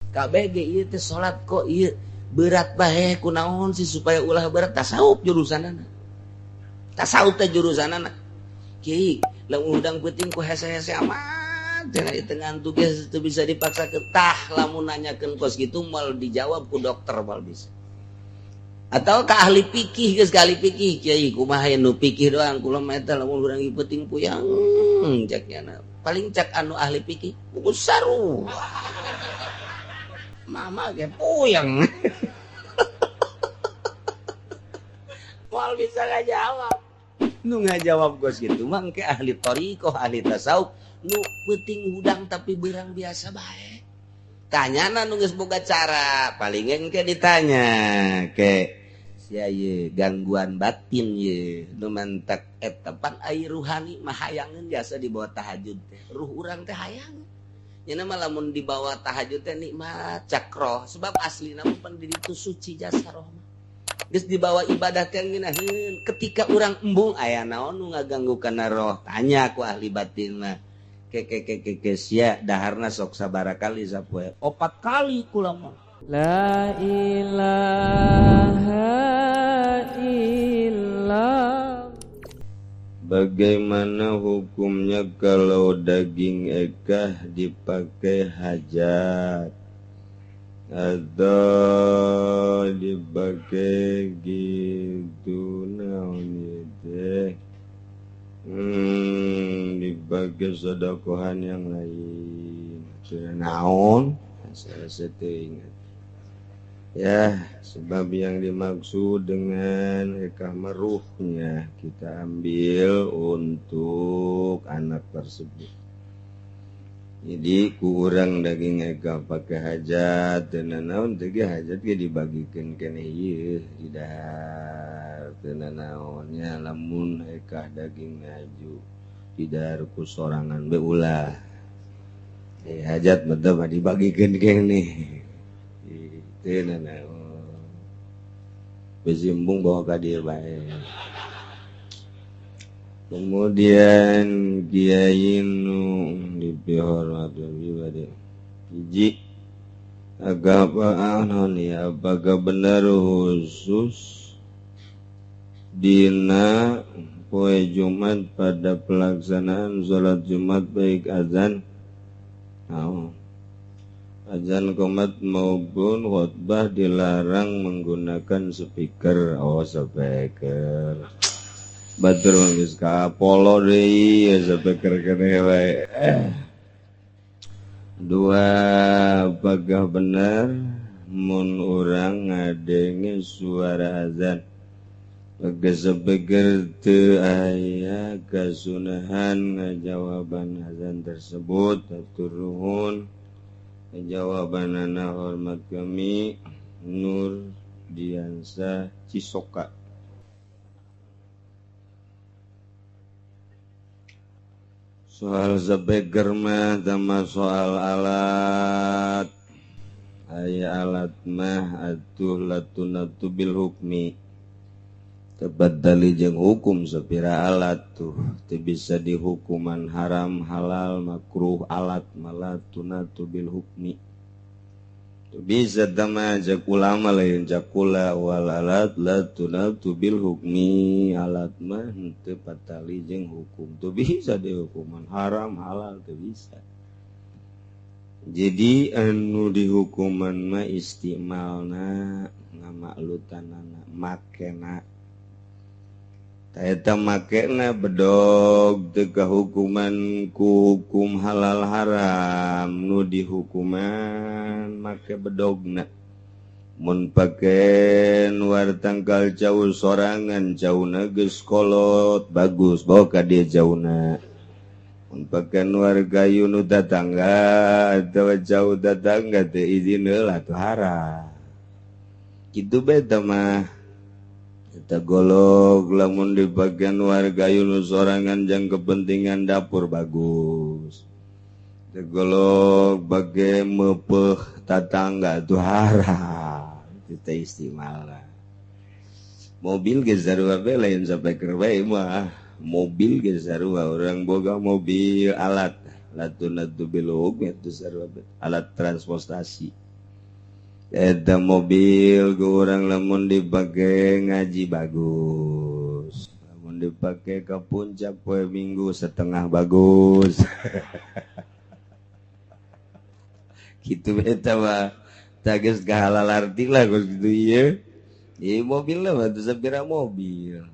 KBG ieu teh salat kok ieu berat bae kunaon sih supaya ulah berat tasawuf jurusanana. Tasawuf teh jurusanana. Kiai, lamun udang peuting ku hese-hese amat cenah di tengah tugas teu bisa dipaksa ketah lamun nanyakeun kos kitu mal dijawab ku dokter mal bisa. Atau ka ahli fikih geus ka ahli fikih kiai kumaha nu fikih doang kula mah eta lamun urang peuting puyang caknya paling cak anu ahli fikih buku saru. Mama ge puyeng. Mal bisa ngajawab. Nu ngajawab gos gitu mah engke ahli thariqah, ahli tasawuf, nu peuting hudang tapi beurang biasa bae. Tanyana nu geus boga cara, paling engke ditanya ke sia ye gangguan batin ye, nu mantak eta pan ai ruhani mah hayangeun biasa di bawah tahajud teh. Ruh urang teh hayang. Nya mah lamun di bawah tahajud teh nikmat cakroh sebab aslina mah pan di ditu suci jasa roh mah. Geus dibawa ibadah teh ngeunaheun ketika urang embung aya naon nu ngaganggu kana roh tanya ku ahli batin mah ke sia daharna sok sabaraha kali sapoe 4 kali kula mah la ilaha illallah. Bagaimana hukumnya kalau daging ekah dipakai hajat atau dipakai gitu naon teh dipakai sedekahan yang lain naon saya ingat ya sebab yang dimaksud dengan ekah meruhnya kita ambil untuk anak tersebut. Jadi kurang daging eka pakai hajat dan naon teh hajat ge dibagikeun keneh ieu di dahar teu naonnya lamun eka daging ngaju di dahar ku sorangan be ulah hajat mah teh dibagikeun keneh teu naon besimbung bawa ka dieu bae. Kemudian kiai nu dihormati pribadi hiji agama ya apakah benar khusus dina poe Jumat pada pelaksanaan sholat Jumat baik azan azan qomat maupun khutbah dilarang menggunakan speaker speaker batur geus ka polo deui speaker keneh wae. Dua apakah benar mun urang ngadenge suara azan pakai speaker teu aya kasunahan ngajawaban azan tersebut atur nuhun jawabanana hormat kami Nur Diansa Cisoka. Soal speaker mah sama soal alat aya alat mah atuh latunatu bil hukmi tebadali jeung hukum sapira alat tuh teu bisa dihukuman haram halal makruh alat malatunatu bil hukmi teu bisa tama jak ulama lain jakula wal alat latunatu bil hukmi alat mah teu patali jeung hukum teu bisa dihukuman haram halal teu bisa. Jadi anu dihukuman mah istimalna ngamaklutanana makena eta makena bedog teu kahukuman ku hukum halal haram nu dihukuman make bedogna mun pake nuar tangkal jauh sorangan jauhna geus kolot bagus bawa ka dieu jauhna mun pake nuar gayu nu tatangga atawa jauh tatangga teu izin heula atuh haram kitu bae tah mah kita golok lamun di bagian warga Yunus sorangan jang kepentingan dapur bagus. Kita golok bagai mepeh tatangga tu haram. Kita istimal lah. Mobil ge sarua bae lain sampai kerbae mah. Mobil ge sarua orang boga mobil alat. Latun bil hukm itu sarua alat transportasi. eta mobil ke orang lamun dipakai ngaji bagus, lamun dipakai ke puncak poe minggu setengah bagus. Gitu eta mah tages kahalal arti lah kos gitu ieu. Ieu mobil lah mah teu sapira mobil.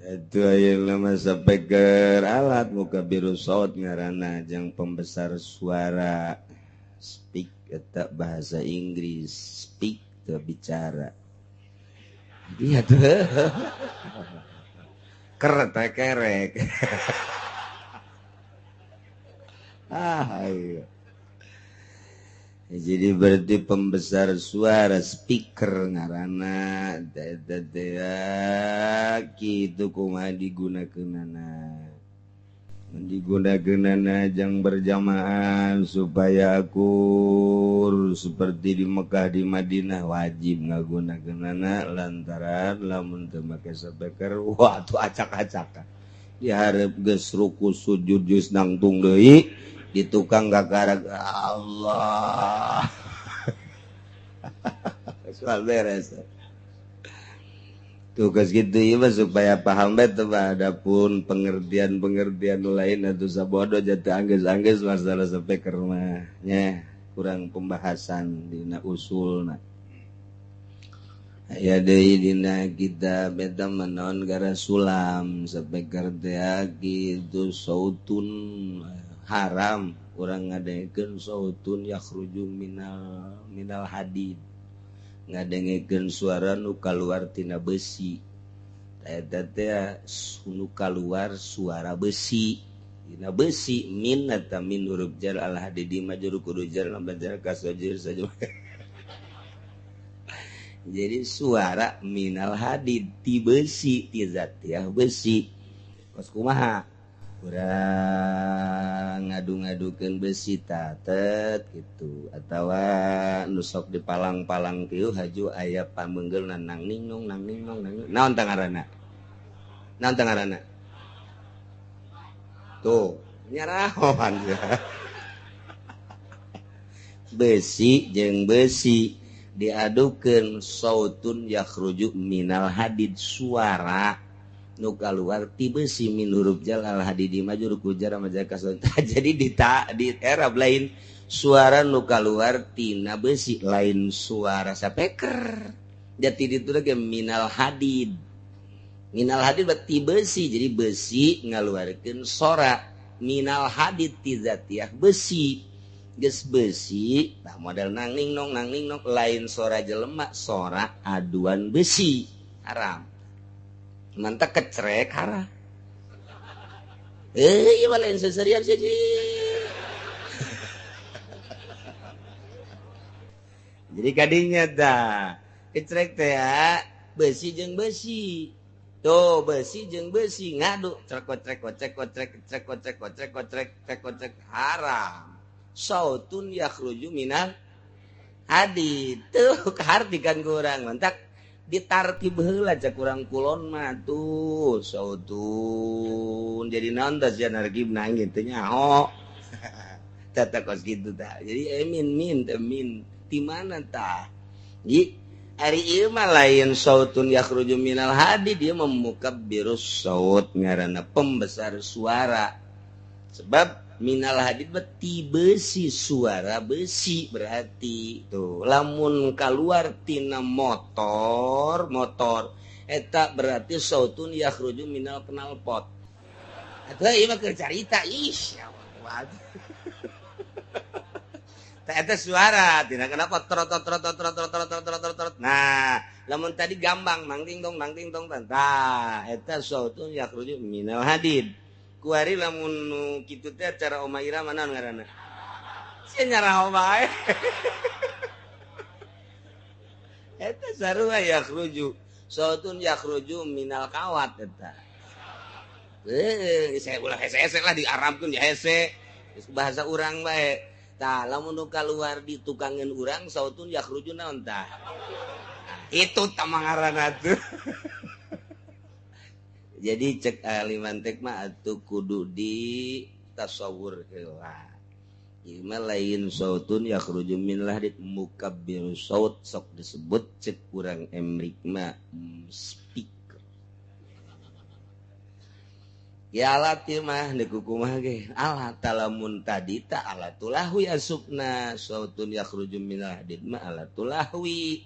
Itu ayeuna mah sapeker alat muka biru saut ngaranna jeung pembesar suara speak eta bahasa Inggris speak teu bicara. Iya tuh. Kerek. Iya. Jadi berarti pembesar suara speaker ngaranna kitu kumaha digunakeunana jang berjamaah supaya akur seperti di Mekah di Madinah wajib ngagunakeunana lantaran lamun teu make speaker wah tuh acak-acakan dihareup geus ruku sujud geus nangtung deui di tukang gagarag Allah soal beres tugas gitu ya supaya paham betul adapun pengertian lain atau sabodo jatuh angges masalah sampai ke rumahnya kurang pembahasan dina usul ya deui dina kita beta menaon gara sulam sampai kerja gitu sautun haram orang ngadengekeun sautun yakhruju minal hadid ngadengekeun suara nu kaluar tina besi eta teh nu kaluar suara besi dina besi min eta min huruf jar al hadidi majrur kudu jar lam jar kasajir saja. Jadi suara minal hadid ti besi ti zat ya besi kos kumaha urang ngadu-ngadukeun besi tatet gitu atawa nu sok dipalang-palang kieu haju aya pameunggeulna nang ningnong naon tah ngaranna tuh nyarahoan besi jeung besi diadukeun sautun yakhruju minal hadid suara nu kaluar ti besi min huruf jal al hadidi majrur kujar majal kasr. Jadi di era lain suara nu kaluar tina besi lain suara sapeker. Jadi ditu ge minal hadid berarti besi jadi besi ngaluarkeun sora minal hadid ti zatiah besi geus besi tah model nang ningnong lain sora jelema sora aduan besi haram. Mantap kecrek hara. Iya lain seserian saja. Jadi kadinya dah kecrek teh ya besi jeung besi. Tuh besi jeung besi ngadu cek haram. Sautun yakhruju minal hadid. Tuh kahartikan kurang mantap. Ditartib heula cak urang kulon mah tuh sautun jadi naon tah sia nargib nangis teh nyaho tata kos kitu tah jadi min ti mana tah ji ari ieu mah lain sautun yakhruju minal hadid dia memukabbirus saut ngaranna pembesar suara sebab minal hadid berarti besi suara besi berarti tuh lamun kaluar tina motor eta berarti sautun yakhruju minal knalpot eta ieu mah keur carita eta suara tina kenapa trot nah lamun tadi gambang mangting tong tah eta sautun yakhruju minal hadid kuari lamun kitu teh cara Oma Ira mana ngaranna? Sia nyarah bae. Eta sarua yakhruju. Sautun yakhruju minal kawat eta. Saya ulah hese-hese lah diarabkeun ya hese. Bahasa urang bae. Tah lamun nu kaluar di tukangeun urang sautun yakhruju naon tah? Itu tah ngaranna tuh. Jadi cek aliman tek mah atuh kudu di tasawur heula. lain sautun yakhruju min lahdi mukabbiru saut sok disebut cek kurang emrik mah speaker ya alat mah neku kumaha ge alat talamun tadi ta alatul lahwi asupna sautun yakhruju min lahdi mah alatul lahwi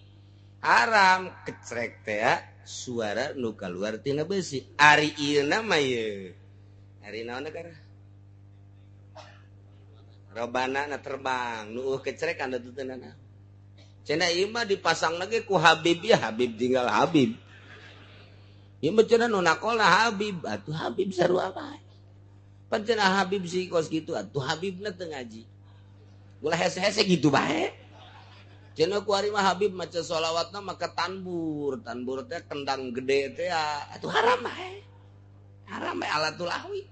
haram kecrek teh suara nu kaluar tina besi ari ieu na mah ye ari naon negara robana na terbang nu kecrek anda tuteunana cenah ieu mah dipasang lagi ku Habib ya Habib tinggal Habib ieu mah cenah nu nakolna Habib atuh Habib sarua bae pan cenah Habib si kos kitu atuh Habibna teu ngaji ulah hese-hese gitu bae cenah ku ari mah Habib maca sholawatna maka tanbur teh kendang gede teh atuh haram bae alatul lahwi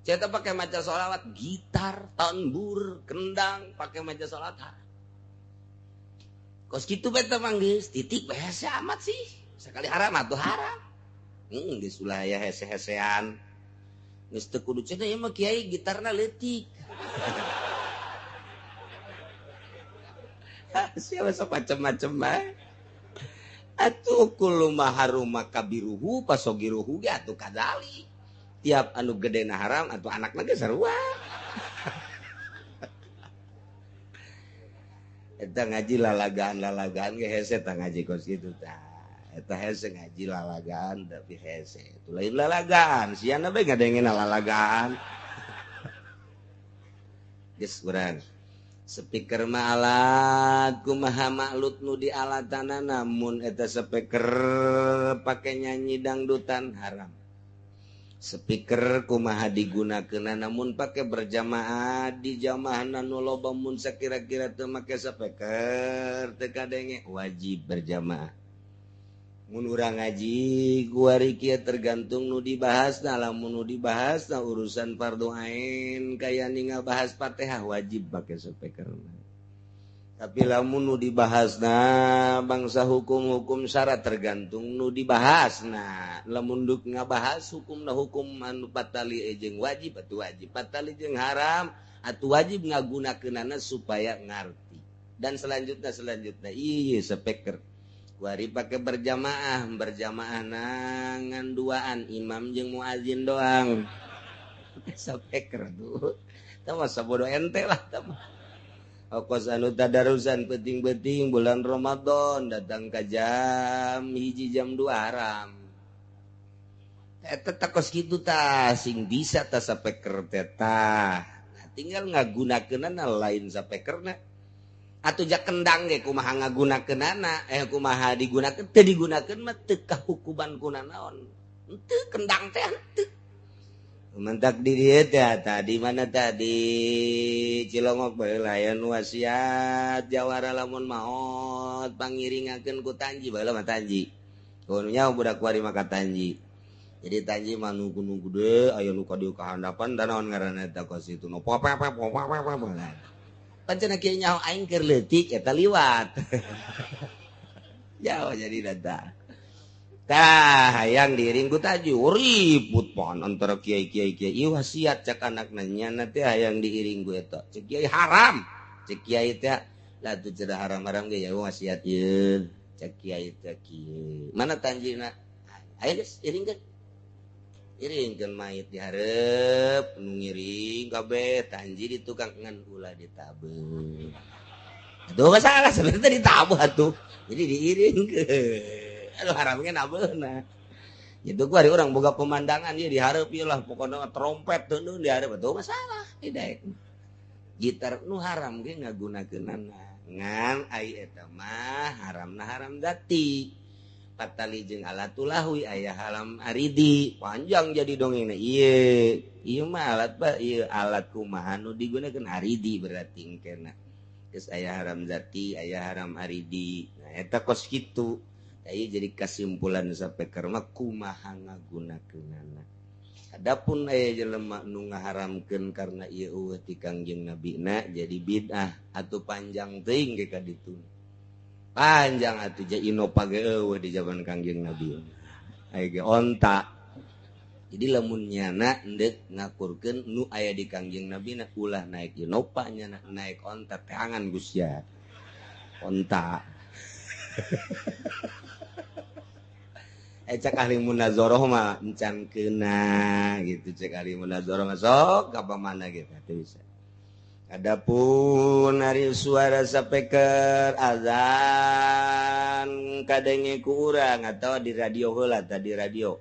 kita pakai maca sholawat, gitar, tanbur, kendang, pakai maca sholawat. Kos gitu beta manggis, titik bahasa amat sih. Sekali haram atau haram. Geus ulah aya hese-hesean. Geus teu kudu cenah ieu mah kiai gitarna leutik. Siapa sok macam-macam bae. Atuh kullu maharuma kabiruhu pasogiruhu ge atuh kadali. Tiap anu gede na haram atau anak lagi sarua. Eta ngaji lalagaan ge hese tah ngaji kos kitu tah. Eta hese ngaji lalagaan tapi hese. Itu lain lalagaan, siana bae ngadengeun lalagaan. Geus urang. Speaker mah alat kumaha maklut nu di alatana namun eta speaker pake nyanyi dangdutan haram. Speaker kumaha digunakeun namun pakai berjamaah di jamaahna nu loba mun sakira-kira teu make speaker teu kadenge wajib berjamaah. Mun urang ngaji kuari kieu tergantung nu dibahasna lamun nu dibahasna urusan fardu ain kaya ningal bahas Fatihah wajib pakai speaker. Tapi lamun nu dibahasna bangsa hukum-hukum syarat tergantung nu dibahasna. Lamun duk ngabahas hukumna hukum anu patali jeung wajib atuh wajib, patali jeung haram atuh wajib ngagunakeunana supaya ngarti. Dan selanjutnya ieu speaker. Kuari pake berjamaah ngan duaan imam jeung muazin doang. Speaker tuh. Tah mah sabodo ente lah tah mah. Okos anu tadarusan penting-penting bulan Ramadan datang ke jam 1 jam 2 haram. Eta kos kitu tah sing bisa tah sapeker teh. Tinggal ngagunakeunana lain sapekerna. Atuh jak kendang ge kumaha ngagunakeunana kumaha digunakeun teu digunakeun mah teu kahukuman kunaon. Teu kendang teh teu. Mentak di dieu teh tadi mana tadi Cilongok bae layan wasiat jawara lamun maot pangiringakeun ku Tanji bae mah Tanji. Kununya budak kuari maka Tanji. Jadi Tanji mah nu gunung gede aya nu ka dieu ka handapan da naon ngaranna eta kos itu nu popep. Pancen kieu nyaho aing keur leutik eta liwat. Jauh jadi data. Tah hayang diiring ku Tanji ribut pon antara kiai-kiai ieu wasiat cak anakna nya teh hayang diiring ku eta cek kiai haram cek kiai teh lah tu cenah haram-haram ge ya wasiat ieu cek kiai teh kieu mana Tanjina aya geus iringkeun mayit di hareup nu ngiring kabeh Tanji di tukang ngan ulah ditabeung atuh masalah sebenarnya ditabuh atuh jadi diiringkeun. Aduh haramnya nabeuna. Itu ku hari orang boga pemandangan ieu dihareup ieu lah pokona trompet teu di hareup atuh masalah hidaek. Gitar nu haram ge ngagunakeunana. Ngan ai eta mah haramna haram zati. Patali jeung alatul lahwi aya haram aridi. Panjang jadi dongengna ieu. Ieu mah alat ba ieu alat kumaha nu digunakeun aridi berarti engkena. Geus aya haram zati, aya haram aridi. Nah eta kos kitu. Ieu jadi kesimpulan sapeker mah kumaha ngagunakeunana. Adapun aya jelema nu ngaharamkeun karena ieu eueuh ti Kangjeng Nabina jadi bid'ah atuh panjang teuing ge ka ditu. Panjang atuh ja inova ge eueuh di zaman Kangjeng Nabi. Aya ge onta. jadi lamunnya ndek ngakurkeun nu aya di Kangjeng Nabi ulah naik Innova nya naik onta teangan Gus ya onta cek ahli munazoroh mah encan kena gitu cek ahli munazoroh mah sok apa mana gitu itu bisa. Adapun hari suara sapeker azan kadenge ku urang atau di radio heula tadi radio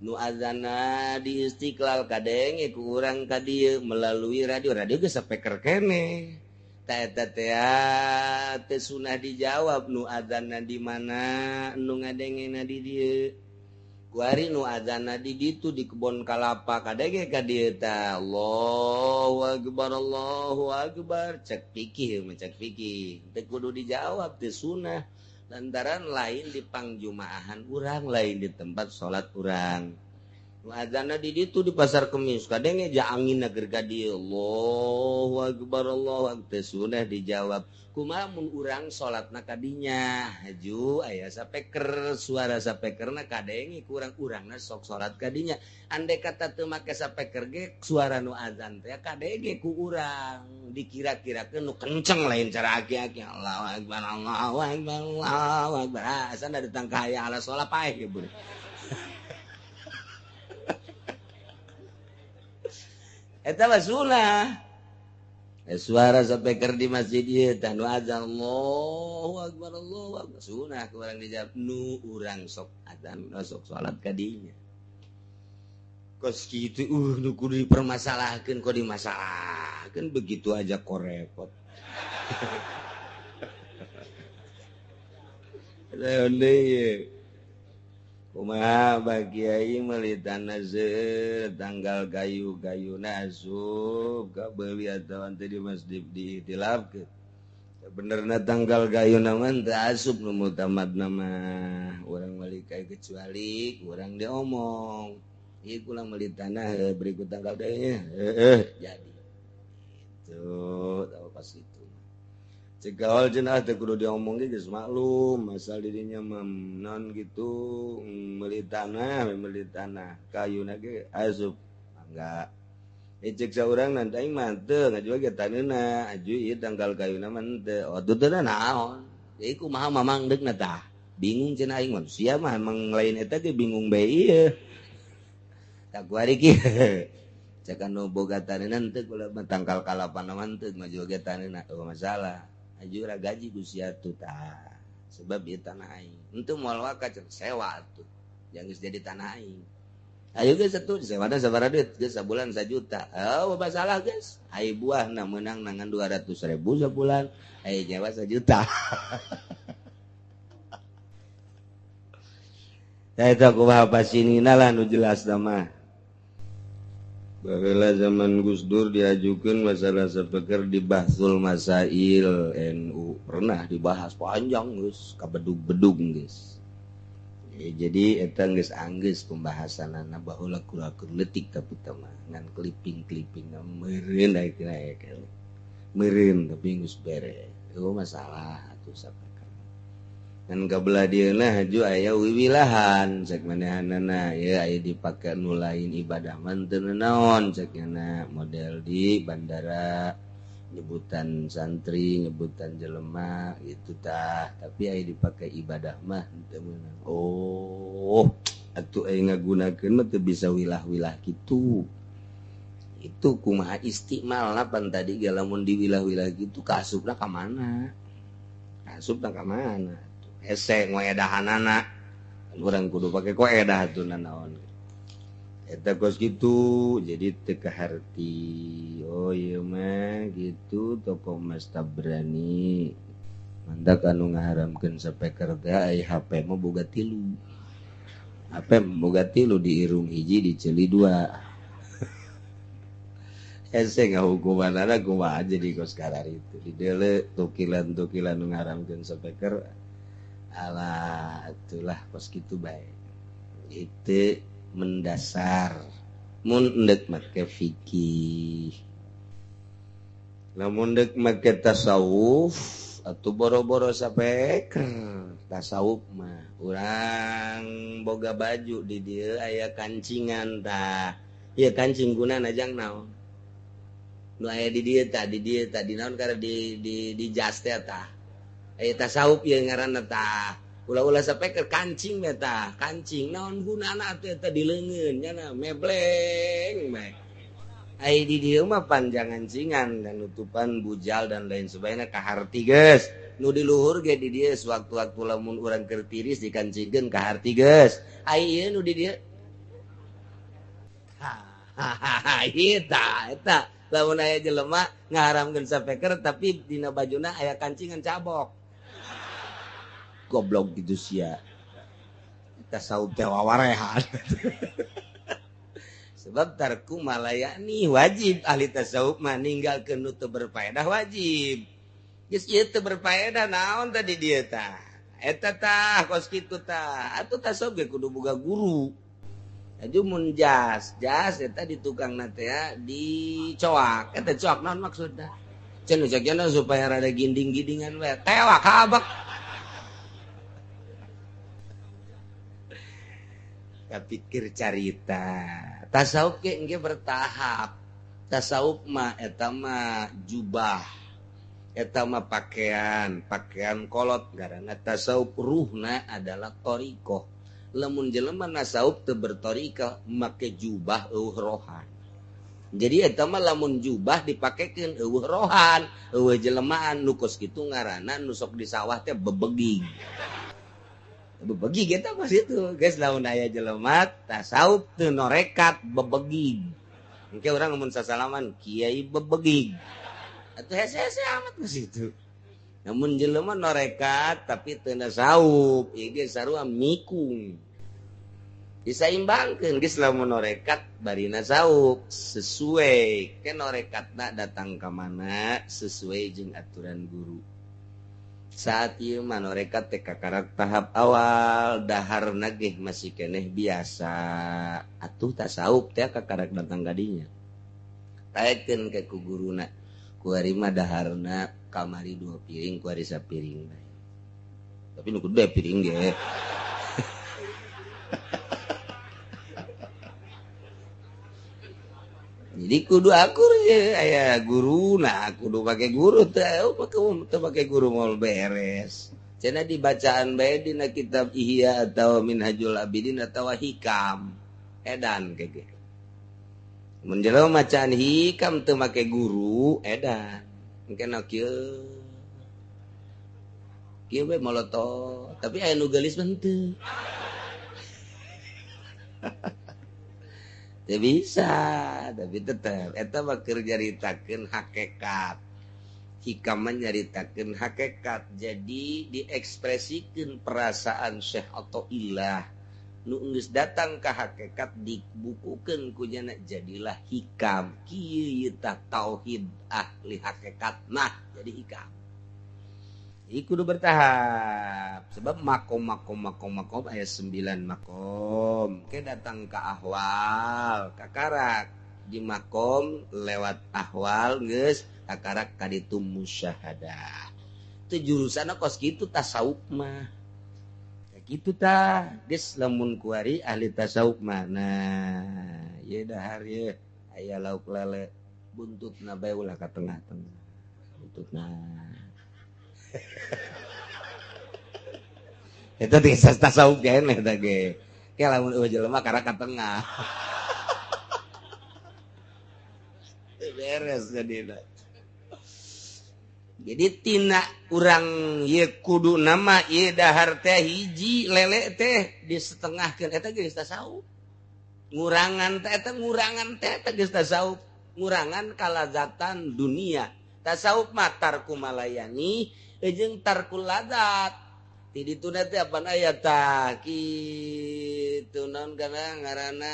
nu azana di Istiqlal kadenge ku urang ka dieu melalui radio geus sapeker keneh ta eta teh sunah dijawab nu azanna di mana nu ngadengena di dieu kuari nu azana di ditu di kebon kalapa kadege ka dieu tah Allahu akbar cek fikih teu kudu dijawab teh sunah lantaran lain di pangjumaahan urang lain di tempat salat urang nu azana di ditu di pasar Kemis kadenge ja angin keur ka dieu Allahu akbar teh sunah dijawab kumaha mun urang salatna ka dinya haju aya sapeker suara sapekerna kadenge kurang urangna sok salat ka dinya andai kata teu make sapeker ge suara nu azan teh kadenge ku urang dikira-kirakeun nu kenceng lain cara aki-aki Allahu akbar Allahu akbar Allahu akbar asana datang ka aya ala salat paeh ge beureum eta mah sunah suara sapeker di masjid ieu tah nu azan Allahu akbar sunah ku urang dijawab nu urang sok azan sok salat ka dinya kos kitu nu kudu dipermasalahkeun kok dimasalahkeun begitu aja kok repot kumaha bagi aing meuli tanah tanggal gayu-gayuna asup ka beuli atawa teh di masjid diitilafkeun benerna tanggal gayuna mah teu asup nu mutamadna mah urang meuli kae kecuali urang diomong ieu kula meuli tanah beri ku tanggal deui jadi itu tahu pas itu cek awal cenah teh kudu diomong ge geus maklum asal dirinya non gitu meuli tanah kayuna ge asup enggak cek saurang nanti aing mah teu ngajual ge taneuna aju ieu tanggal kayuna mah teu teu naon jadi kumaha mamangdeukna tah bingung cenah aing manusia mah emang lain eta ge bingung bae ieu tak kuari kieu cek anu boga taneuna teu kula tanggal kalapan mah teu ngajual ge taneuna teu masalah aju ra gaji ku sia tuh tah sebab ieu tanah aing henteu moal waka sewa tuh yang geus jadi tanah aing ayo geus atuh sewana sabaraha duit geus sabulan 1 juta oh masalah geus ai buahna meunang nangan 200.000 sabulan ai nyewa 1 juta eta kumaha pasinina lah nu jelas mah baheula zaman Gus Dur diajukeun masalah sapeker di Bahsul Masail NU pernah dibahas panjang geus kabedug-bedug geus jadi eta geus anggeus pembahasanana baheula kula-kula leutik tapi teh mah ngan clipping meureun daek meureun tapi geus bere eueuh masalah atuh sapeker kan kabelah dieuna haju aya wiwilahan cek manehanana ya aya dipake nu lain ibadah mah teu naon cekna model di bandara nyebutan santri nyebutan jelema gitu tah tapi aya dipake ibadah mah teu meunang oh atuh aya ngagunakeun mah teu bisa wilah-wilah kitu itu kumaha istimalna pan tadi ge lamun di wilah-wilah kitu kasupna ka mana ese ngoedahanana urang kudu pake koedah atuh naon eta kos kitu jadi teu kaharti oh ieu mah gitu toko Mas Tabrani mandak anu ngaharamkeun sapeker teh ai HP mah boga 3 HP boga 3 diirung hiji diceli 2 ese ngahukumanana kumaha jadi kos karar itu dideule tukilan-tukilan nu ngaharamkeun sapeker alah itulah kos kitu bae itu mendasar mun endek make fikih lamun endek make tasawuf atau boro-boro sapeker tasawuf mah urang boga baju di dia aya kancingan tah ieu kancing gunana jang naon nu aya di dia tah di naon karena di jas teh tah aya tasawuf ieu ngaranna tah ulah-ulah sapeker kancing mah tah kancing naon gunana teh tah di leungeun nya mebleng meh ai di dieu mah panjangan cingan dan nutupan bujal dan lain sebagainya kaharti geus nu di luhur ge di dieu sewaktu-waktu lamun urang keur tiris dikancingkeun kaharti geus ai ieu nu di dieu eta lamun aya jelema ngaharamkeun sapeker tapi dina bajuna aya kancingan cabok goblok gitu sia tasawuf teh wawarehan sebab tarku malayani wajib ahli tasawuf mah ninggalkeun nu teu berfaedah wajib geus ieu teu berfaedah naon tadi dieu tah eta tah kos kitu tah atuh tasawuf ge kudu boga guru aju mun jas eta di tukang na teh dicoak eta coak naon maksudna cenah coakna supaya rada ginding-gindingan we tewak habak kapikir carita tasawuf ge engge bertahap tasawuf mah eta mah jubah eta mah pakaian kolot ngaranna tasawuf ruhna adalah thariqah lamun jelema tasawuf teu berthariqah make jubah eueuh rohan jadi eta mah lamun jubah dipakekeun eueuh rohan eueuh jelemaan nu kos kitu ngaranna nu sok di sawah teh bebeging bebegi kita pas itu guys lamun aya jelema tasawuf teu norekat bebegi engke urang mun sasalaman kiai bebegi atuh hese-hese amat pas itu namun jelema norekat tapi teu tasawuf ieu ge sarua mikung disaimbangkeun geus lamun norekat bari tasawuf sesuai ke norekatna datang ka mana sesuai jeung aturan guru saat ieu mah norekat teh kakarak tahap awal daharna ge masih keneh biasa atuh tasawuf teh kakarak datang ka dinya taekeun ke ku guruna ku ari mah daharna kamari 2 piring ku ari sapiring bae tapi nu kudu piring ge jadi kudu akur ya aya guruna kudu pake guru teh pake guru moal beres cenah dibacaan bae dina kitab Ihya atau Minhajul Abidin atau Hikam edan kege mun jelema macaan hikam teu make guru edan engkena kieu we moloto tapi aya nu geulis mah henteu teu bisa tapi tetep eta mah keur nyaritakeun hakikat hikam mah nyaritakeun hakikat jadi diekspresikeun perasaan Syekh Athaillah nu geus datang ka hakikat dibukukeun ku nya jadilah hikam kieu tah tauhid ahli hakikat nah jadi hikam jadi kudu bertahap sebab makom aya 9 makom ke datang ke ahwal kakarak di makom lewat ahwal geus kakarak ka ditu musyahadah teu jurusana kos kitu tasawuf mah kitu tah geus lamun kuari ahli tasawuf mah nah ieu dahar ieu aya lauk lele buntutna bae ulah ka tengah-tengah buntutna itu kisah tasawuf keneh tah ge ke lamun eueuh jelema karena ka tengah beres jadina jadi tina urang ieu kudu nama ieu dahar teh hiji lele teh disetengahkeun eta geus tasawuf ngurangan teh eta geus tasawuf ngurangan kalazatan dunia tasawuf mah tarku malayani jeung tarkul ladzat ti dituna teh apaan aya tah kitu naon kana ngaranna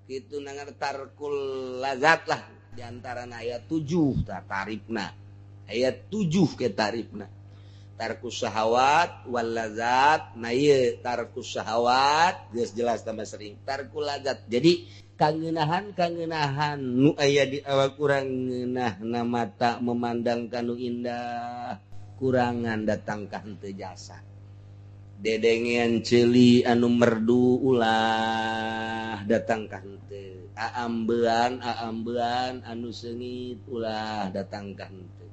kitu nangar tarkul ladzat lah diantara ayat 7 tah tarifna ayat 7 ke tarifna tarkus syahwat wal lazat na ieu tarkus syahwat geus jelas tambah sering tarkul lazat jadi kangenahan nu aya di awak kurang ngeunahna mata memandang kanu indah kurangan datang ka henteu jasa dedengean ceuli anu merdu ulah datang ka henteu aambean anu seungit ulah datang ka henteu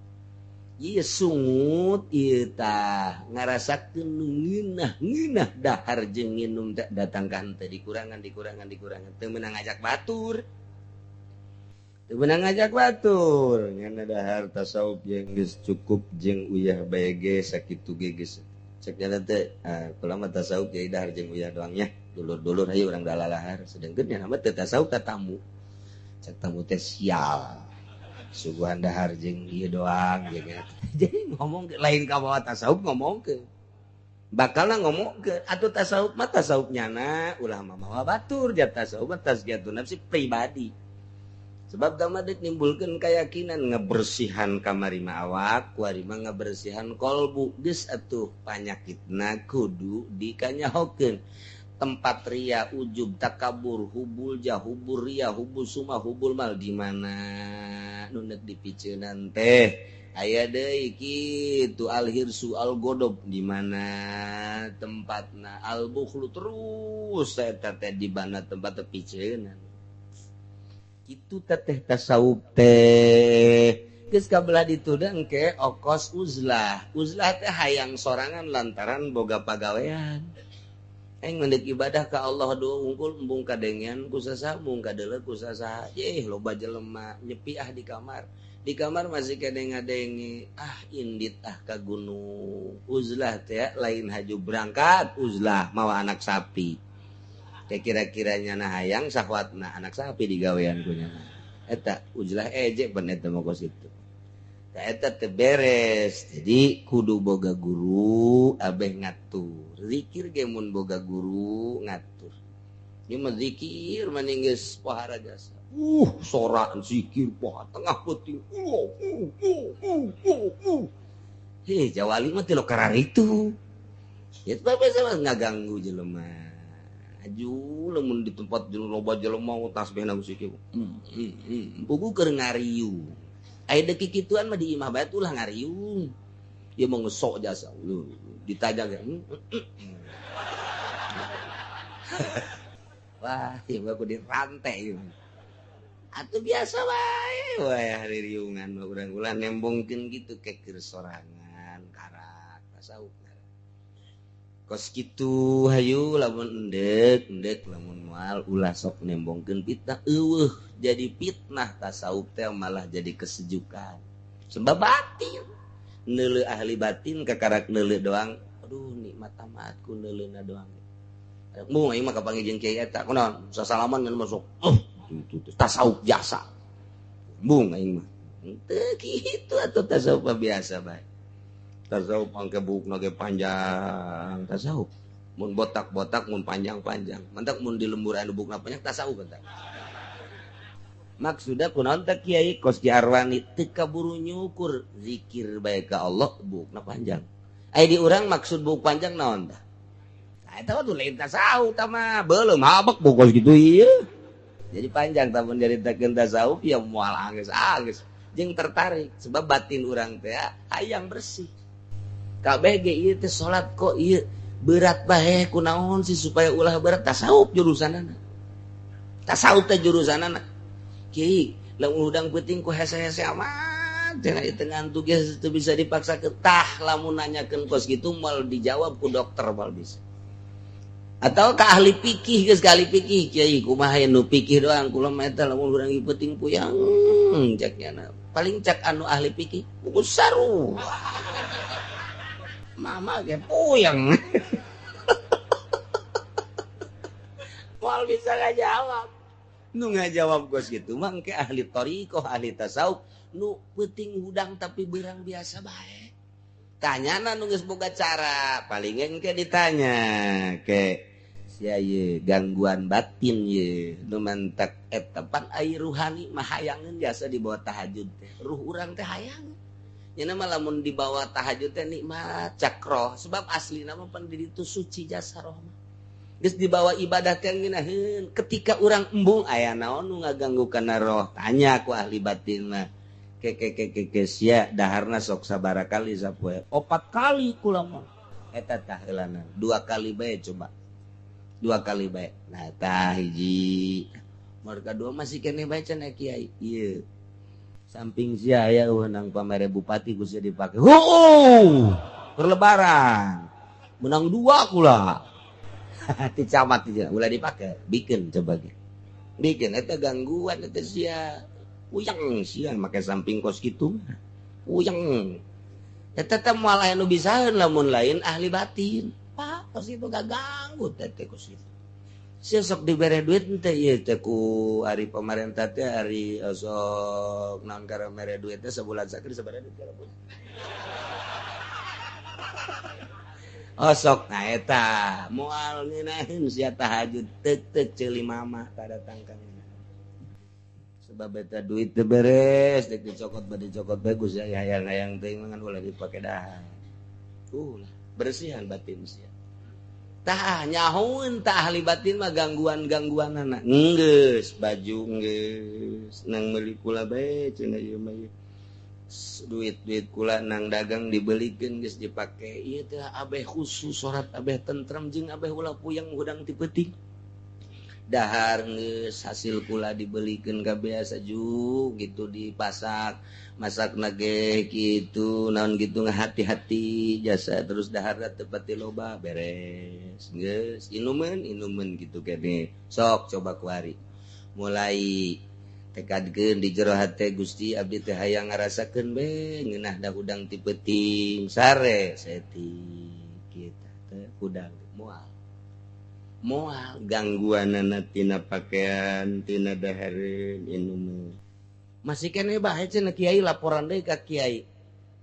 ieu sungut ieu tah ngarasakeun ngeunah dahar jeung nginum datang ka henteu dikurangan teu meunang ngajak batur nyana dahar tasawuf jeung geus cukup jeung uyah bae ge sakitu ge geus cek nyana teh kula mah tasawuf jadi dahar jeung uyah doang nya dulur-dulur hayu urang dalalahar sedengkeun nya mah teu tasawuf ka tamu cek tamu teh sial suguhan dahar jeung ieu doang gitu. Jadi ngomong lain ka bawa tasawuf ngomongkeun bakalna ngomongkeun atuh tasawuf mah tasawuf nyana ulah mah mawa batur jat tasawuf mah tazkiyatun nafsi pribadi sebab damadek nimbulkeun keyakinan ngebersihan kamari mah awak kuari mah ngabersihan kolbu geus atuh panyakitna kudu dikanyahokeun tempat ria ujub takabur hubul jah hubur ria hubul sumah hubul mal di mana nu neuk dipiceunan teh aya deui kitu al hirsu al godob di mana tempatna al bukhlu terus eta teh di mana tempat piceunan itu teteh tasawuf teh geus kabelah dituda engke okos uzlah teh hayang sorangan lantaran boga pagawean aing ngendek ibadah ka Allah doa unggul embung kadengean ku sasamung kadeuleu ku sasaha loba jelema nyepi di kamar masih kadeng-kadenge indit ka gunung uzlah teh lain haju berangkat uzlah mawa anak sapi kira-kiranya nah hayang sahwatna anak sapi digawean ku nyana eta uzlah ejek bener teh mah kitu tah eta teh beres jadi kudu boga guru abeh ngatur zikir ge mun boga guru ngatur ieu mah zikir mending geus pohara jasa soran zikir poha tengah peuting jawali mah teu karar itu ya bae sama ngaganggu jelema aju lamun di tempat loba jelema tasbihna musik buku keur ngariung aya deki kituan mah di imah bae ulah ngariung ieu mah ngesok jasa ditajak wah ieu mah kudu dirantai atuh biasa wae hari riungan urang ulah nembongkeun kitu keur sorangan karak tasawuf kos kitu hayu lamun endek lamun moal ulah sok nembongkeun fitnah eueuh jadi fitnah tasawuf teh malah jadi kesejukan sebab batin neuleuh ahli batin kakarak neuleuh doang aduh nikmat amat ku neuleuhna doang mung aing mah kapanggih jeung kiai eta kunaon sasalaman ngan masuk itu tasawuf jasa mung aing mah teu kitu atuh tasawuf biasa bae tasawuf angke bukna ge panjang tasawuf mun botak-botak mun panjang-panjang mantak mun di lembur anu bukna panjang tasawuf eta maksudna kunaon teh kiai kos Ki Arwani teu kaburu nyukur zikir bae ka Allah bukna panjang aya di urang maksud buk panjang naon tah eta mah tuh lain tasawuf tah mah beuleum habek bukos kitu ieu jadi panjang tah mun nyaritakeun tasawuf ya moal anggeus jeung tertarik sebab batin urang teh hayang bersih kabeh ge ieu teh salat kok ieu berat bae kunaon sih supaya ulah berat tasawuf jurusanana tasawuf teh jurusanana kiai lamun udang peuting ku hese-hese amat cenah di tengah tugas teu bisa dipaksa ketah lamun nanyakeun kos kitu mal dijawab ku dokter mal bisa atau ka ahli fikih geus ka ahli fikih kiai kumaha nu fikih doang kula mah eta lamun urang peuting puyang cek nya paling cek anu ahli fikih buku saru mama ge puyeng moal bisa ngajawab nu ngajawab gos gitu mah engke ahli thariqah ahli tasawuf nu peuting hudang tapi beurang biasa bae tanyana nu geus boga cara paling engke ditanya ke sia ye gangguan batin ye nu mantak eta pan ai ruhani mah hayangeun jasa di bawah tahajud teh ruh urang teh hayang Nya mah lamun dibawa tahajud teh nikmat cakroh sebab asli nama pan di ditu suci jasa roh mah. Geus dibawa ibadah teh ngeunaheun ketika urang embung aya naon nu ngaganggu kana roh tanya ku ahli batin mah. Ke sia daharna sok sabaraha kali sapoe 4 kali kula mah. Eta tah heulana 2 kali bae coba. 2 kali bae. Nah tah hiji. Nomor kadua masih kene bae cenah kiai. Ieu. Samping sia aya weunang pamere bupati ku sia dipake. Keur lebaran. Menang 2 kula. Ti camat ieu ulah dipake. Bikin coba ge. Bikin eta gangguan eta sia. Uyang sia make samping kos kitu. Uyang. Eta teh moal aya nu bisaeun lamun lain ahli batin. Pak, kos itu gak ganggu teh kos itu. Sia sok dibere duit teh ieu teh ku ari pamarentah teh ari sok naon kara mere duit teh sabulan sakeueur sabaraha duit kara pun. Oh sok nah eta moal ngeunaheun sia tahajud teuk-teuk ceuli mama kadatang ka sebab eta duit teu beres dek dicokot bade cokot bagus ya hayang-hayang teuing ngan ulah dipake dahar. Bersihan batin sia. Tah nyahoeun tah ahli batin mah gangguan-gangguanana. Geus baju geus nang meuli kula bae cenah ieu mah. Duit-duit kula nang dagang dibelikeun geus dipake. Ieu teh abeh khusus sorat abeh tentrem jeung abeh ulah puyeng hudang ti peuting. Dahar geus hasil kula dibelikeun ka biasa ju gitu dipasak masakna ge kitu naon gitu ngahati-hati jasa terus dahar teu pati loba beres geus inumeun gitu kene sok coba kuari mulai tekadkeun di jero hate Gusti abdi teh hayang ngarasakeun be ngeunah da hudang ti peuting sare setik kita teh hudang moal gangguanana tina pakaian tina dahareun inumeun masih kene bae cenah kiai laporan deui ka kiai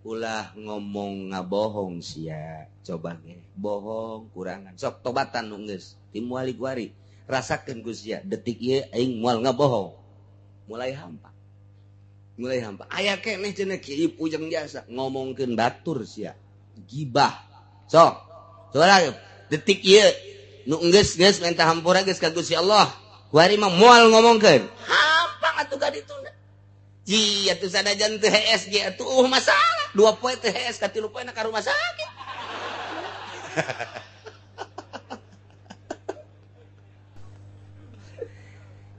ulah ngomong ngabohong sia coba ge bohong kurangan sok tobatan nu geus ti moal kuari rasakeun ku sia detik ieu aing moal ngabohong mulai hampa aya keneh cenah kiai pujang jasa ngomongkeun batur sia gibah sok coba detik ieu nu geus minta hampura geus ka Gusti Allah kuari mah moal ngomongkeun hampang atuh ka ditu ji atuh sadajan teu HS ge atuh masalah 2 poe teu HS ka 3 poe na ka rumah sakit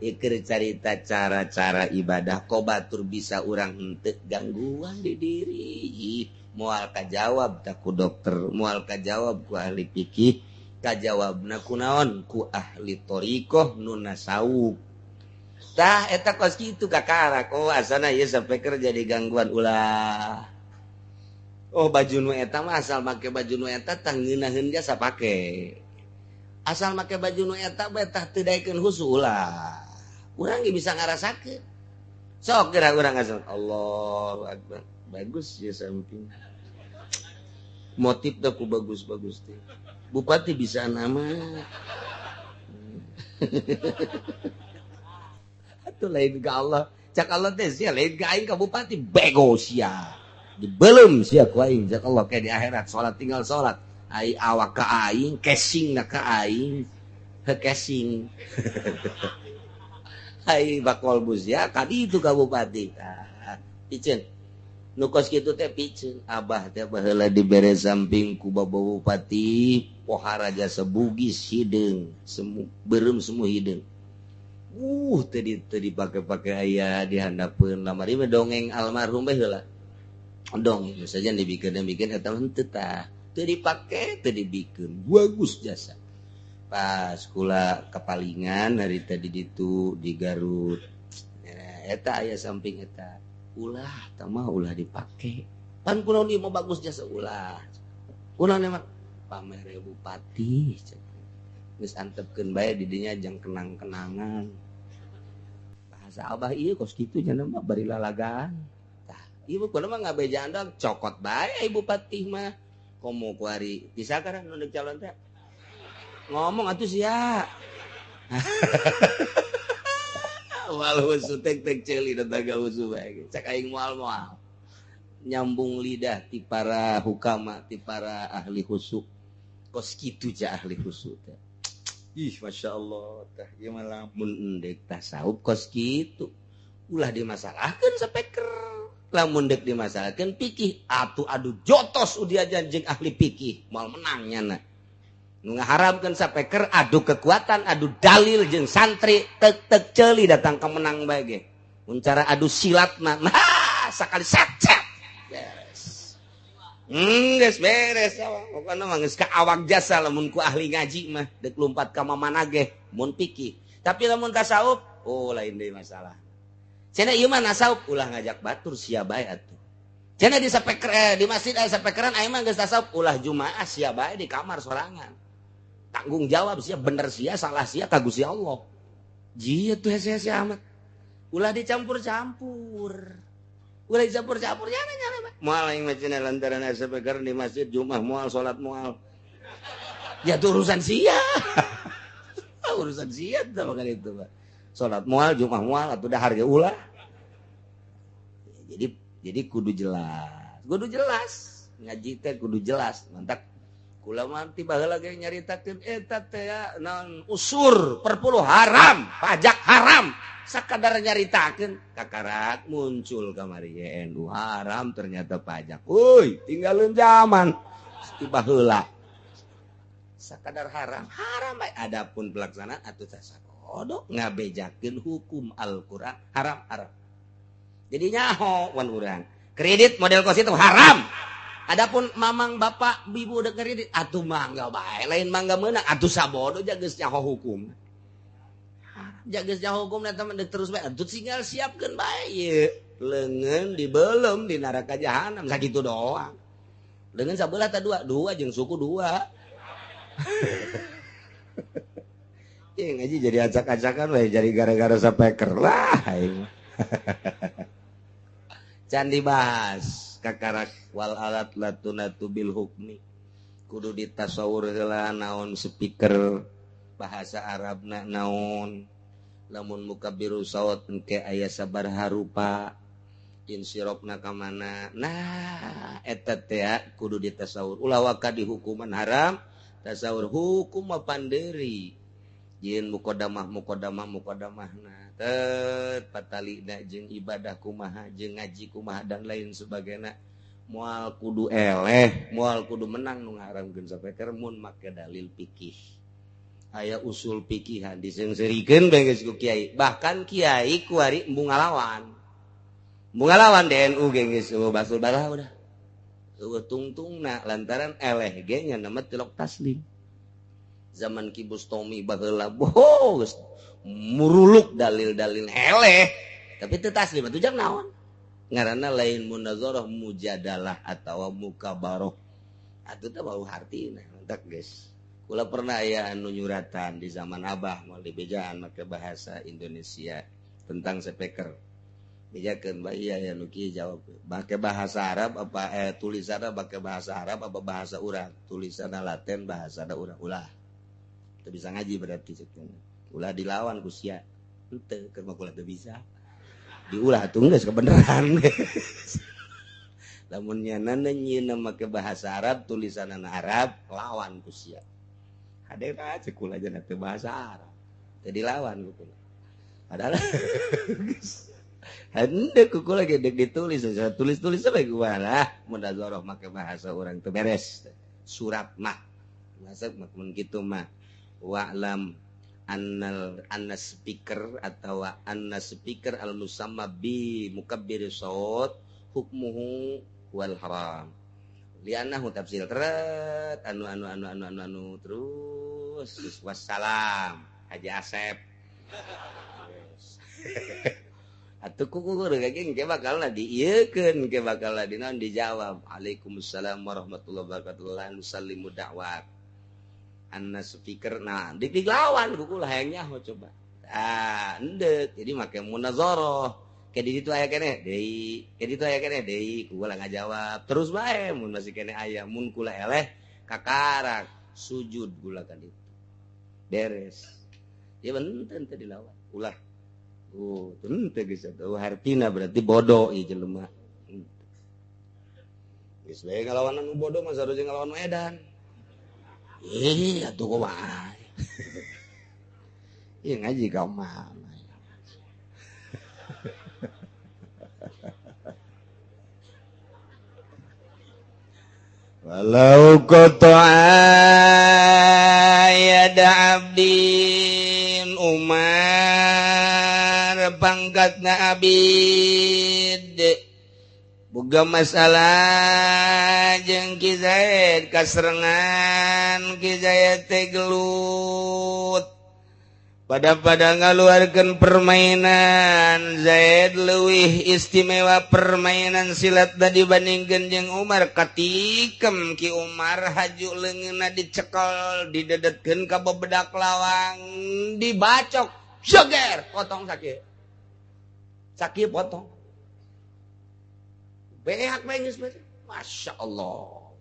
Iker carita cara-cara ibadah kok batur bisa urang henteu gangguan di diri moal kajawab tak ku dokter moal kajawab ku ahli fikih kajawabna kunaon ku ahli thariqah nu nasawuf tah eta kos kitu kakara ko asana ieu sampai kerja di gangguan ulah oh baju nu eta mah asal make baju nu eta tah ngeunaheun jasa pake asal make baju nu eta bae tah teu daekeun husu ulah urang ge bisa ngarasakeun sok geura urang asal Allahu akbar bagus ya samping motif teh ku bagus-bagus teh bupati bisa nama atuh lain ka Allah cak Allah teh sia lain ka aing ka bupati bego sia dibelem sia ku aing cak Allah kayak di akhirat salat tinggal salat ai awak ka aing casing na ka aing casing ai bakal bus ya kadi itu ka bupati piceun nu kos kitu teh piceun abah teh baheula dibere samping ku bapak bupati pohara jasa bugis hideung semu beureum semu hideung teu dipake-pake aya di handapeun lamari mah dongeng almarhum bae heula dongeng saja dibikeun eta mah teu tah teu dipake teu dibikeun bagus jasa pas kula kepalingan hari tadi ditu di Garut eta aya samping eta ulah tamah ulah dipake pan kunaon ieu mah bagus jasa ulah kunaon mah pamere bupati geus antepkeun bae di dinya jang kenang-kenangan bahasa abah ieu kos kitu cenah mah bari lalagaan tah ieu mah kunaon mah ngabejaan dong cokot bae bupati mah komo kuari bisa karang nu calon teh ngomong atuh sia wal husu tek ceuli da taga husu bae cak aing moal nyambung lidah ti para hukama ti para ahli khusuk kos kitu ja ahli khusuk teh ih masya Allah tah ieu mah lamun endek tasawuf kos kitu ulah dimasalahkeun sapeker lamun dek dimasalahkeun fikih adu jotos udia janjing ahli fikih moal menang nyana nu ngaharamkeun sapeker adu kekuatan adu dalil jeung santri tek ceuli datang ka menang bae ge mun cara adu silat mah sakali set beres geus beres pokona mah geus ka awak jasa lamun ku ahli ngaji mah dek lompat ka mamana ge mun fikih tapi lamun tasawuf oh lain deui masalah cenah ieu mah tasawuf ulah ngajak batur sia bae atuh cenah di sapeker di masjid aya sapekeran aya mah geus tasawuf ulah jumaah sia bae di kamar sorangan tanggung jawab sia bener sia salah sia ka Gusti Allah jieu tuh hese-hese amat ulah dicampur-campur nyana moal aing mah cenah lantaran aya sapeker di masjid Jumat moal salat moal ya itu urusan sia urusan sia tah makan itu Pak salat moal Jumat moal atuh dahar ge ulah jadi kudu jelas ngaji teh kudu jelas mantap kula mah ti baheula ge nyaritakeun eta teh naon usur perpuluh haram pajak haram sakadar nyaritakeun kakarak muncul kamari NU haram ternyata pajak euy tinggalin zaman ti baheula sakadar haram bae adapun pelaksanaan atuh sasakodok ngabejakeun hukum Al-Qur'an haram jadi nyaho wan urang kredit model kos itu haram adapun mamang bapak bibu udah kredit atuh mangga bae lain mangga meunang atuh sabodo jageus nyaho hukum jageus nyaho hukum eta mah terus bae atuh tinggal siapkeun bae ieu leungeun dibelem di neraka jahanam sakitu doang leungeun sabelah tah dua jeung suku dua ngaji jadi acak-acakan wae jadi gara-gara sapeker lah can dibahas kakarak wal alat latunatu bil hukmi kudu ditasawur heula naon speaker bahasa Arabna naon lamun mukabiru saut engke aya sabaraha rupa insirofna ka mana nah eta teh kudu ditasawur ulah waka di hukuman haram tasawur hukum pandeuri jieun mukodamahna tet patalina jeung ibadah kumaha jeung ngaji kumaha dan lain sebagainya moal kudu eleh moal kudu menang nu ngaharamkeun sapeker mun make dalil fikih aya usul fikihan disengsirikeun bae geus ku kiai bahkan kiai kuari embung ngalawan DNU ge geus basul balah udah tungtungna lantaran eleh ge nya nama tilok taslim zaman Ki Bustami baheula bos muruluk dalil-dalil eleh tapi teu taslim atuh jang naon ngaranna lain munazarah mujadalah atawa mukabarah atuh teh bau hartina mantap geus kula pernah aya anu nyuratan di zaman Abah moal dibejaan make bahasa Indonesia tentang speaker bejakeun bae aya nu kieu jawab make bahasa Arab apa tulisanna make bahasa Arab apa bahasa urang tulisanna Latin bahasana urang ulah teu bisa ngaji berarti ceukna ulah dilawan ku sia henteu keur mah kula teu bisa diulah atuh geus kebenaran lamun nyanana nyieunna make bahasa Arab tulisanna Arab lawan ku sia hadir aja kula aja teu bahasa Arab teu dilawan ku kula padahal henteu ku kula ge deuk ditulis tulis sampai kumaha munazarah make bahasa urang teu beres surat mah masuk mun kitu mah wa'lam anna speaker atau anna speaker al musamma bi mukabbir saut hukmuhu wal haram lianahu tafsir teret anu terus wassalam Haji Asep atuh kuku geuning ke bakalna diieukeun ke bakalna dinaon dijawab Waalaikumsalam warahmatullahi wabarakatuh la nusallimu da'wat anna speaker nah dilawan kuku lah hayang nyaho coba endeuh jadi make munazarah ke di ditu aya keneh deui kula ngajawab terus bae mun masih keneh aya mun kula eleh kakarak sujud kula ka ditu beres ya benten teh dilawan ulah teu geus atuh hartina berarti bodoh ieu jelema Geus bae ngalawan anu bodoh mah sarujeung ngalawan edan. Iya tuh kumaha. Iya ngaji ka mah. Walau qata'a yada abdin Umar pangkatna abid boga masalah jeung Ki Zaid kaserengan Ki Zaid teh gelut pada ngaluarkeun permainan Zaid leuwih istimewa permainan silat da dibandingkeun jeung Umar katikem Ki Umar haju leungeunna dicekel didedetkeun ka bebedak lawang dibacok seger potong sakit potong beak bae geus bae Masya Allah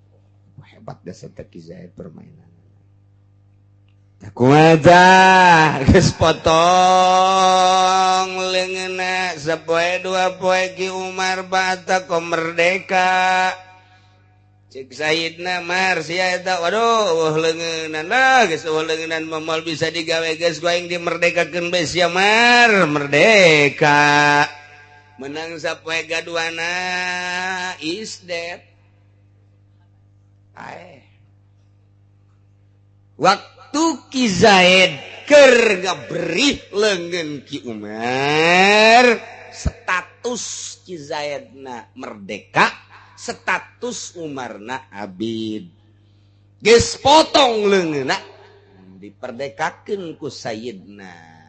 hebat dasar Ki Zaid permainan kumaha geus potong leungeunna sapoe dua poe Ki Umar bata ko merdeka cek Sayyidna Mar sia eta waduh leungeunnan lah geus leungeunnan moal bisa digawe geus ku aing dimerdekakeun bae sia Mar merdeka menang sapoe gaduana is dead waktu Ki Zaid keur ngaberi leungeun Ki Umar status Ki Zaidna merdeka status Umarna abid geus potong leungeunna diperdekakeun ku Sayyidna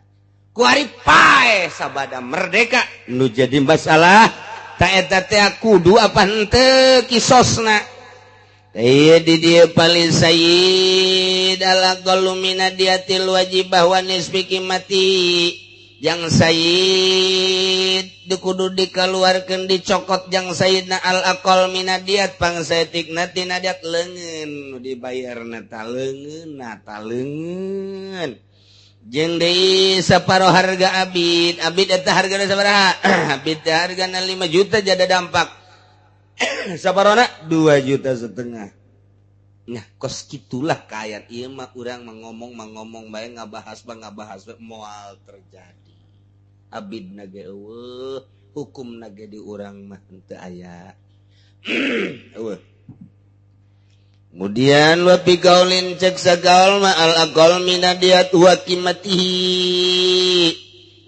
ku ari pae sabada merdeka nu jadi masalah ta eta teh kudu apa henteu kisosna teh di dieu paling Sayyid ala qalumina diatil wajibah wa nisbi qimati jang Sayyid kudu dikaluarkeun dicokot jang Sayyidna al aqal minadiat pangsaetikna tina diat leungeun nu dibayarna ta leungeun jeung deui saparo harga abid eta hargana sabaraha abid teh hargana 5 juta jada dampak saparona 2,5 juta nah kos kitulah ka ayat ieu mah urang ngomong bae ngabahas moal terjadi abidna ge eueuh hukumna ge di urang mah henteu aya eueuh. Kemudian wa fi qaulin cek sagaul ma al aqal minadiat wa qimatihi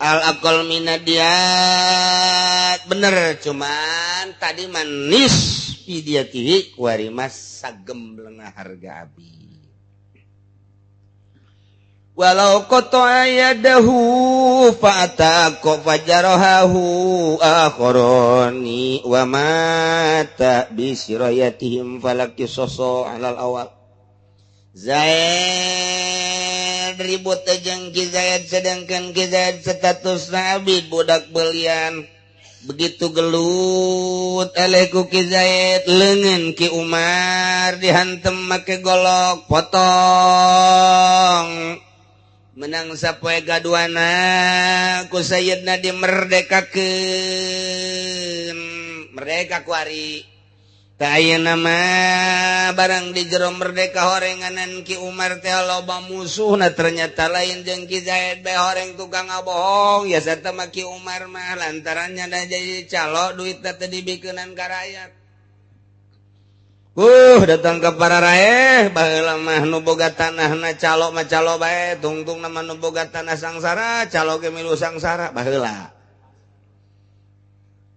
al aqal minadiat bener cuman tadi manis fidiatihi kuari mas sagem leungah harga abi walau qata'a yadahu fa'ataqa fajarahu akharani wa mata bi sirayatihim falakisoso alal awal Zaid ribut jeung Ki Zaid sedangkan Ki Zaid status abid budak belian begitu gelut eleku Ki Zaid leungeun Ki Umar dihantem make golok potong menang sapoe gaduana ku Sayyidna dimerdekakeun merdeka ku ari tah ayeuna mah barang di jero merdeka horenganan Ki Umar teh loba musuhna ternyata lain jeung Ki Zaid bae horeng tukang ngabohong ya sarta mah Ki Umar mah lantaran nyana jadi calo duitna teh dibikeunan ka rakyat datang ke para raeh baheula mah nu boga tanahna calo mah calo bae tungtung nama nu boga tanah sangsara calo ge milu sangsara baheula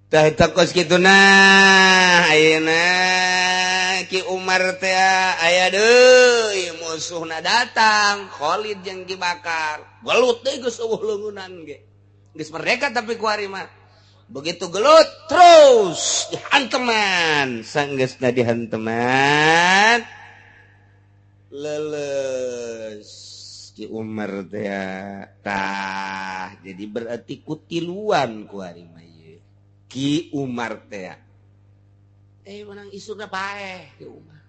tah eta kos kituna ayeuna Ki Umar teh aya deui musuhna datang Khalid jeung Ki Bakar gelut deui geus eueuh leungunan ge geus merdeka tapi ku ari mah begitu gelut terus dihanteman sanggeusna dihanteman leles Ki Umar teh tah jadi berarti kutiluan ku ari mah ieu Ki Umar teh menang isuna bae Ki Umar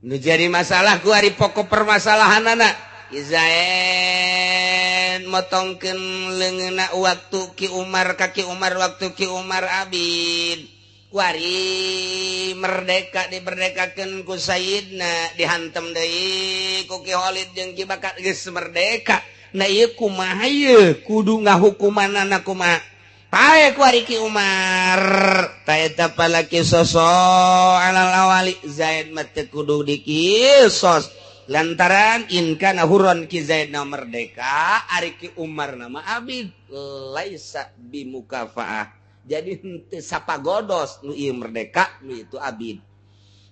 nu jadi masalah ku ari pokok permasalahanana Zaid motongkeun leungeunna waktu Ki Umar ka Ki Umar waktu Ki Umar abid wari merdeka diberdekakeun ku Sayyidna dihantem deui ku Ki Khalid jeung Ki Bakar geus merdeka. Na ieu kumaha ieu kudu ngahukumanana kumaha? Pae ku ari Ki Umar ta eta palaki sosok alal awali Zaid mah teu kudu dikisos lantaran in kana huron Ki Zaid na merdeka ari Ki Umar nama abid laisa bimukafaah. Jadi henteu sapagodos nu ieu merdeka nu itu abid.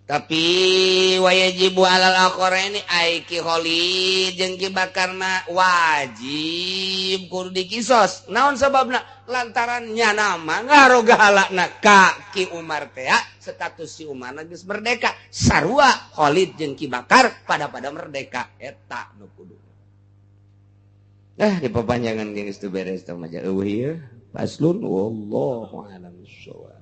Tapi wajibu alal aqraini ai Ki Khalid jeung Ki Bakar mah wajib kudu dikisos. Naon sababna? Lantaran nyana mah ngaroga halakna ka Ki Umar teh status si Umar geus merdeka. Sarua Khalid jeung Ki Bakar pada merdeka eta nu kudu. Dipapanjangan geus teu beres teh mah eueuh ieu. Paslun wallahu a'lam bissawab.